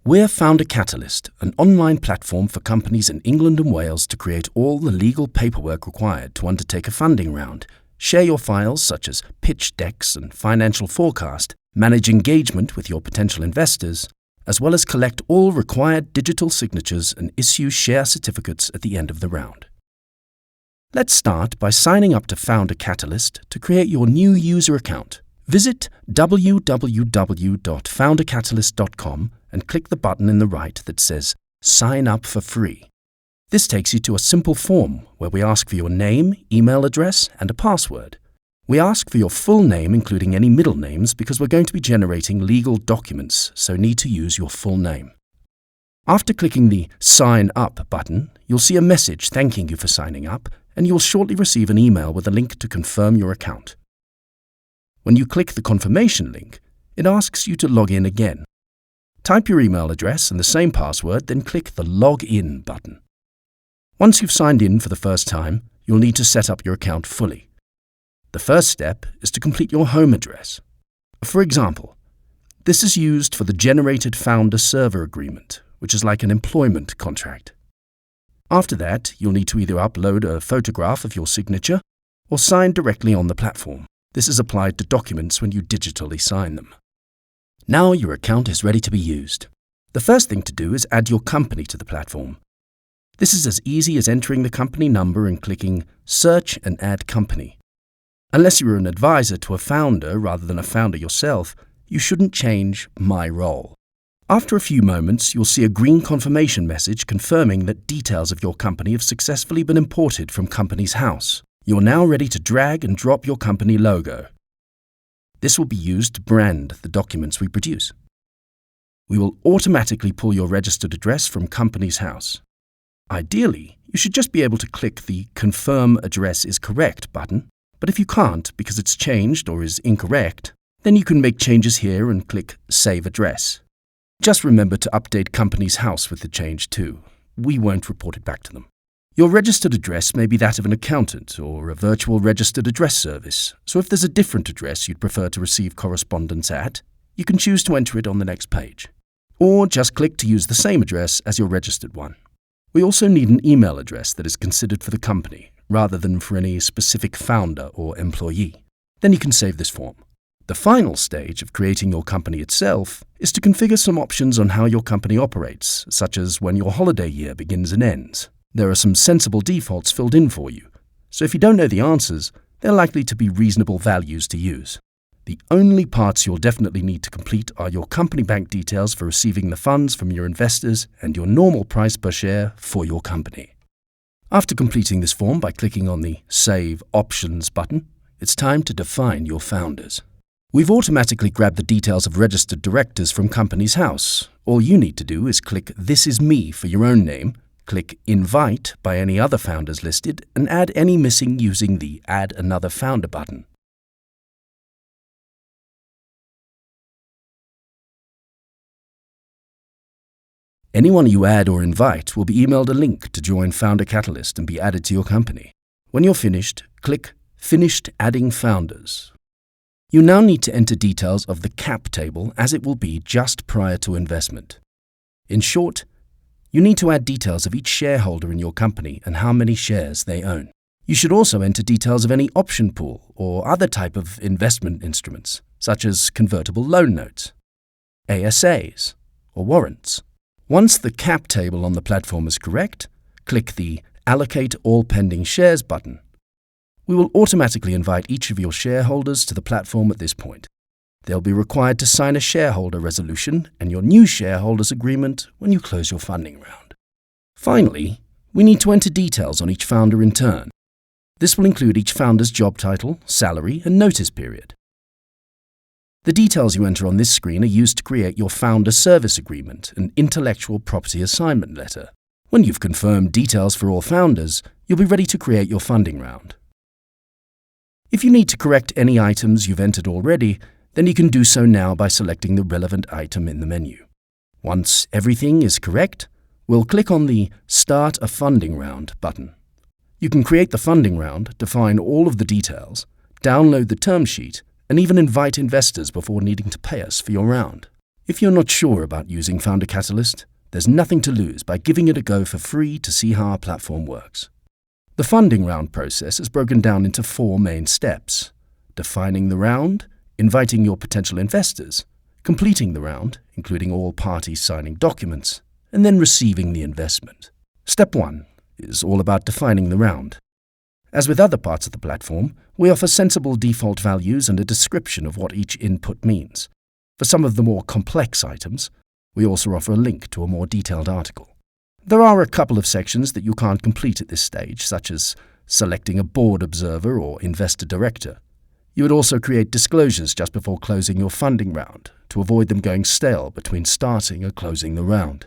We're FounderCatalyst, an online platform for companies in England and Wales to create all the legal paperwork required to undertake a funding round, share your files such as pitch decks and financial forecast, manage engagement with your potential investors, as well as collect all required digital signatures and issue share certificates at the end of the round. Let's start by signing up to FounderCatalyst to create your new user account. Visit www.foundercatalyst.com and click the button in the right that says Sign Up for Free. This takes you to a simple form where we ask for your name, email address, and a password. We ask for your full name, including any middle names, because we're going to be generating legal documents, so need to use your full name. After clicking the Sign Up button, you'll see a message thanking you for signing up, and you'll shortly receive an email with a link to confirm your account. When you click the confirmation link, it asks you to log in again. Type your email address and the same password, then click the Log In button. Once you've signed in for the first time, you'll need to set up your account fully. The first step is to complete your home address. For example, this is used for the generated founder server agreement, which is like an employment contract. After that, you'll need to either upload a photograph of your signature or sign directly on the platform. This is applied to documents when you digitally sign them. Now your account is ready to be used. The first thing to do is add your company to the platform. This is as easy as entering the company number and clicking Search and Add Company. Unless you're an advisor to a founder rather than a founder yourself, you shouldn't change My Role. After a few moments, you'll see a green confirmation message confirming that details of your company have successfully been imported from Company's House. You're now ready to drag and drop your company logo. This will be used to brand the documents we produce. We will automatically pull your registered address from Company's House. Ideally, you should just be able to click the Confirm Address is Correct button, but if you can't because it's changed or is incorrect, then you can make changes here and click Save Address. Just remember to update Company's House with the change too. We won't report it back to them. Your registered address may be that of an accountant or a virtual registered address service, so if there's a different address you'd prefer to receive correspondence at, you can choose to enter it on the next page. Or just click to use the same address as your registered one. We also need an email address that is considered for the company, rather than for any specific founder or employee. Then you can save this form. The final stage of creating your company itself is to configure some options on how your company operates, such as when your holiday year begins and ends. There are some sensible defaults filled in for you, so if you don't know the answers, they're likely to be reasonable values to use. The only parts you'll definitely need to complete are your company bank details for receiving the funds from your investors and your normal price per share for your company. After completing this form by clicking on the Save Options button, it's time to define your founders. We've automatically grabbed the details of registered directors from Company's House. All you need to do is click This Is Me for your own name, click Invite by any other founders listed, and add any missing using the Add Another Founder button. Anyone you add or invite will be emailed a link to join FounderCatalyst and be added to your company. When you're finished, click Finished Adding Founders. You now need to enter details of the cap table as it will be just prior to investment. In short, you need to add details of each shareholder in your company and how many shares they own. You should also enter details of any option pool or other type of investment instruments, such as convertible loan notes, ASAs, or warrants. Once the cap table on the platform is correct, click the Allocate All Pending Shares button. We will automatically invite each of your shareholders to the platform at this point. They'll be required to sign a shareholder resolution and your new shareholders agreement when you close your funding round. Finally, we need to enter details on each founder in turn. This will include each founder's job title, salary, and notice period. The details you enter on this screen are used to create your founder service agreement and intellectual property assignment letter. When you've confirmed details for all founders, you'll be ready to create your funding round. If you need to correct any items you've entered already, then you can do so now by selecting the relevant item in the menu. Once everything is correct, we'll click on the Start a Funding Round button. You can create the funding round, define all of the details, download the term sheet, and even invite investors before needing to pay us for your round. If you're not sure about using FounderCatalyst, there's nothing to lose by giving it a go for free to see how our platform works. The funding round process is broken down into 4 main steps: defining the round, inviting your potential investors, completing the round, including all parties signing documents, and then receiving the investment. Step 1 is all about defining the round. As with other parts of the platform, we offer sensible default values and a description of what each input means. For some of the more complex items, we also offer a link to a more detailed article. There are a couple of sections that you can't complete at this stage, such as selecting a board observer or investor director. You would also create disclosures just before closing your funding round to avoid them going stale between starting or closing the round.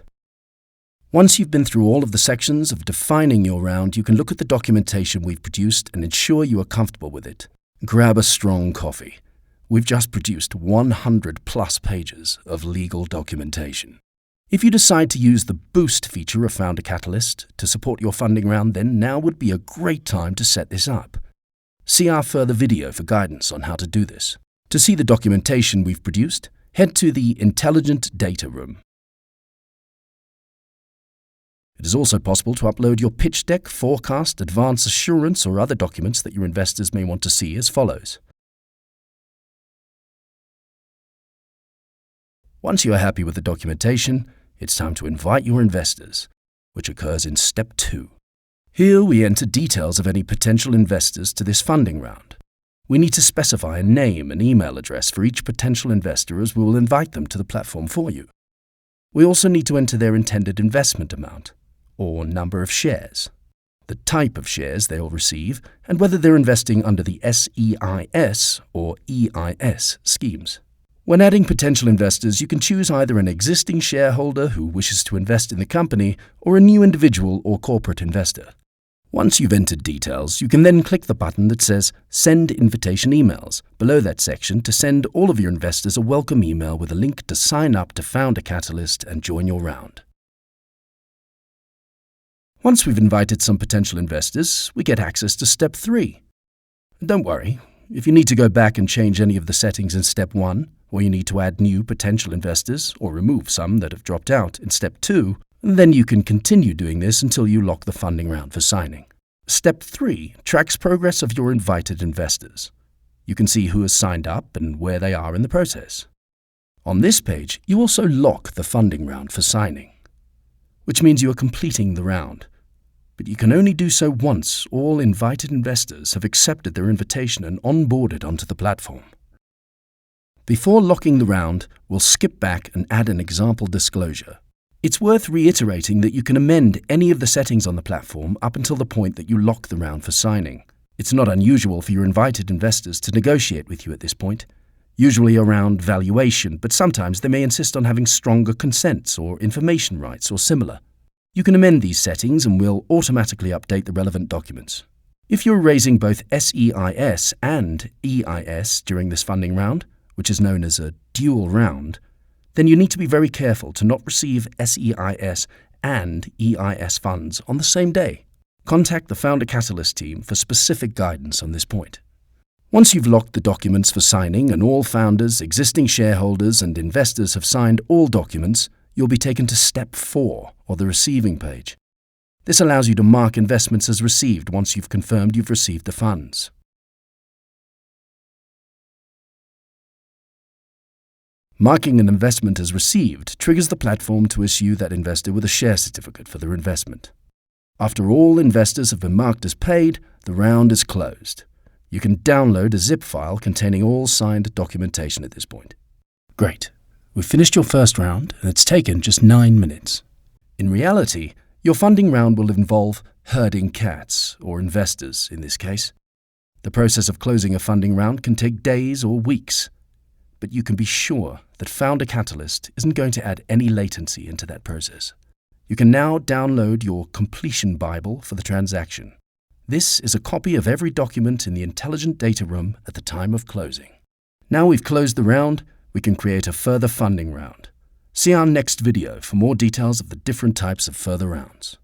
Once you've been through all of the sections of defining your round, you can look at the documentation we've produced and ensure you are comfortable with it. Grab a strong coffee. We've just produced 100+ pages of legal documentation. If you decide to use the Boost feature of FounderCatalyst to support your funding round, then now would be a great time to set this up. See our further video for guidance on how to do this. To see the documentation we've produced, head to the Intelligent Data Room. It is also possible to upload your pitch deck, forecast, advance assurance, or other documents that your investors may want to see as follows. Once you are happy with the documentation, it's time to invite your investors, which occurs in Step 2. Here we enter details of any potential investors to this funding round. We need to specify a name and email address for each potential investor, as we will invite them to the platform for you. We also need to enter their intended investment amount, or number of shares, the type of shares they will receive, and whether they're investing under the SEIS or EIS schemes. When adding potential investors, you can choose either an existing shareholder who wishes to invest in the company or a new individual or corporate investor. Once you've entered details, you can then click the button that says Send Invitation Emails below that section to send all of your investors a welcome email with a link to sign up to FounderCatalyst and join your round. Once we've invited some potential investors, we get access to Step 3. Don't worry, if you need to go back and change any of the settings in Step 1, or you need to add new potential investors or remove some that have dropped out in Step 2, then you can continue doing this until you lock the funding round for signing. Step 3 tracks progress of your invited investors. You can see who has signed up and where they are in the process. On this page, you also lock the funding round for signing, which means you are completing the round. But you can only do so once all invited investors have accepted their invitation and onboarded onto the platform. Before locking the round, we'll skip back and add an example disclosure. It's worth reiterating that you can amend any of the settings on the platform up until the point that you lock the round for signing. It's not unusual for your invited investors to negotiate with you at this point, usually around valuation, but sometimes they may insist on having stronger consents or information rights or similar. You can amend these settings and we'll automatically update the relevant documents. If you're raising both SEIS and EIS during this funding round, which is known as a dual round, then you need to be very careful to not receive SEIS and EIS funds on the same day. Contact the FounderCatalyst team for specific guidance on this point. Once you've locked the documents for signing and all founders, existing shareholders, and investors have signed all documents, you'll be taken to Step 4, or the receiving page. This allows you to mark investments as received once you've confirmed you've received the funds. Marking an investment as received triggers the platform to issue that investor with a share certificate for their investment. After all investors have been marked as paid, the round is closed. You can download a zip file containing all signed documentation at this point. Great. We've finished your first round, and it's taken just 9 minutes. In reality, your funding round will involve herding cats, or investors in this case. The process of closing a funding round can take days or weeks, but you can be sure that FounderCatalyst isn't going to add any latency into that process. You can now download your completion Bible for the transaction. This is a copy of every document in the Intelligent Data Room at the time of closing. Now we've closed the round, we can create a further funding round. See our next video for more details of the different types of further rounds.